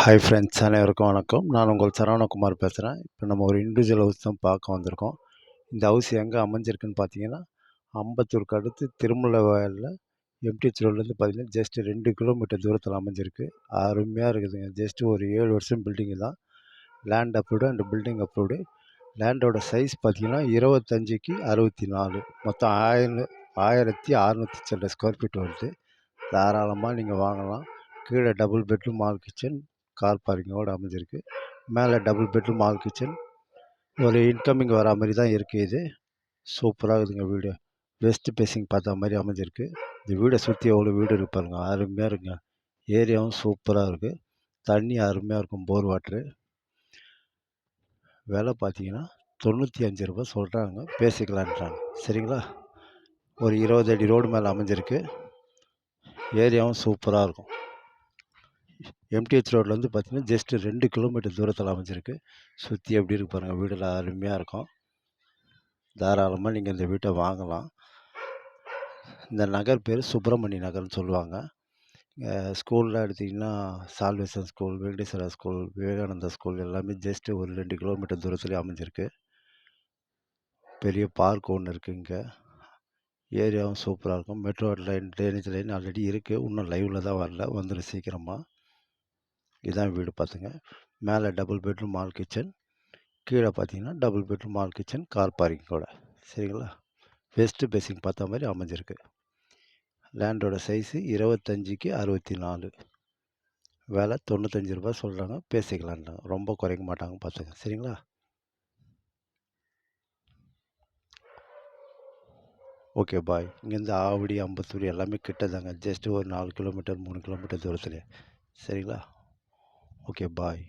Hi friends, அனைவருக்கும் வணக்கம். நான் உங்கள் சரவணகுமார் பேசுகிறேன். இப்போ நம்ம ஒரு இண்டிவிஜுவல் ஹவுஸ் தான் பார்க்க வந்திருக்கோம். இந்த ஹவுஸ் எங்கே அமைஞ்சிருக்குன்னு பார்த்தீங்கன்னா, அம்பத்தூருக்கு அடுத்து திருமலவாயலில் எம்டிஹெச் ரோட்லேருந்து பார்த்தீங்கன்னா ஜஸ்ட் 2 கிலோமீட்டர் தூரத்தில் அமைஞ்சிருக்கு. அருமையாக இருக்குதுங்க. ஜஸ்ட் ஒரு 7 வருஷம் பில்டிங்கு தான். Land approved and building approved. லேண்டோட சைஸ் பார்த்தீங்கன்னா 25க்கு 64, மொத்தம் 1600 சில்லற ஸ்கொயர் ஃபீட் வருது. தாராளமாக நீங்கள் வாங்கலாம். கீழே double bedroom hall kitchen, car பார்க்கிங்கோடு அமைஞ்சிருக்கு. மேலே டபுள் பெட்ரூம் ஹால் கிச்சன், ஒரு இன்கமிங் வரா மாதிரி தான் இருக்குது. இது சூப்பராக இருக்குதுங்க. வீடு வெஸ்ட் பேசிங் பார்த்த மாதிரி அமைஞ்சிருக்கு. இந்த வீடை சுற்றி எவ்வளோ வீடு இருப்பாருங்க, அருமையாக இருக்குங்க. ஏரியாவும் சூப்பராக இருக்குது. தண்ணி அருமையாக இருக்கும், போர் வாட்ரு. விலை பார்த்தீங்கன்னா 95 ரூபா சொல்கிறாங்க, பேசிக்கலான்றாங்க. சரிங்களா? ஒரு 20 அடி ரோடு மேலே அமைஞ்சிருக்கு. ஏரியாவும் சூப்பராக இருக்கும். எம்டிஹெச் ரோட்லேருந்து பார்த்தீங்கன்னா ஜஸ்ட் 2 கிலோமீட்டர் தூரத்தில் அமைஞ்சிருக்கு. சுற்றி எப்படி இருக்கு பாருங்கள், வீடெல்லாம் அருமையாக இருக்கும். தாராளமாக நீங்கள் இந்த வீட்டை வாங்கலாம். இந்த நகர் பேர் சுப்பிரமணிய நகர்னு சொல்லுவாங்க. ஸ்கூலில் எடுத்திங்கன்னா salvation school, Venkateswara school, Vivekananda school எல்லாமே ஜஸ்ட் ஒரு 2 கிலோமீட்டர் தூரத்துலேயே அமைஞ்சிருக்கு. பெரிய பார்க் ஒன்று இருக்குது இங்கே. ஏரியாவும் சூப்பராக இருக்கும். Metro line, drainage line already இருக்குது, இன்னும் லைவில் தான் வரல, வந்துடும் சீக்கிரமாக. இதுதான் வீடு பார்த்துங்க. மேலே டபுள் பெட்ரூம் ஹால் கிச்சன், கீழே பார்த்தீங்கன்னா double bedroom hall kitchen, car பார்க்கிங்கோட. சரிங்களா? வெஸ்ட் பேசிங் பார்த்த மாதிரி அமைஞ்சிருக்கு. லேண்டோட சைஸு 25க்கு 64, விலை 95 ரூபா சொல்கிறாங்க, பேசிக்கலான்றாங்க. ரொம்ப குறைக்க மாட்டாங்க, பார்த்துங்க. சரிங்களா? ஓகே, பாய். இங்கேருந்து ஆவடி, அம்பத்தூர் எல்லாமே கிட்டதாங்க. ஜஸ்ட் ஒரு 4 கிலோமீட்டர் 3 கிலோமீட்டர் தூரத்துலேயே. சரிங்களா? ஓகே, பாய்.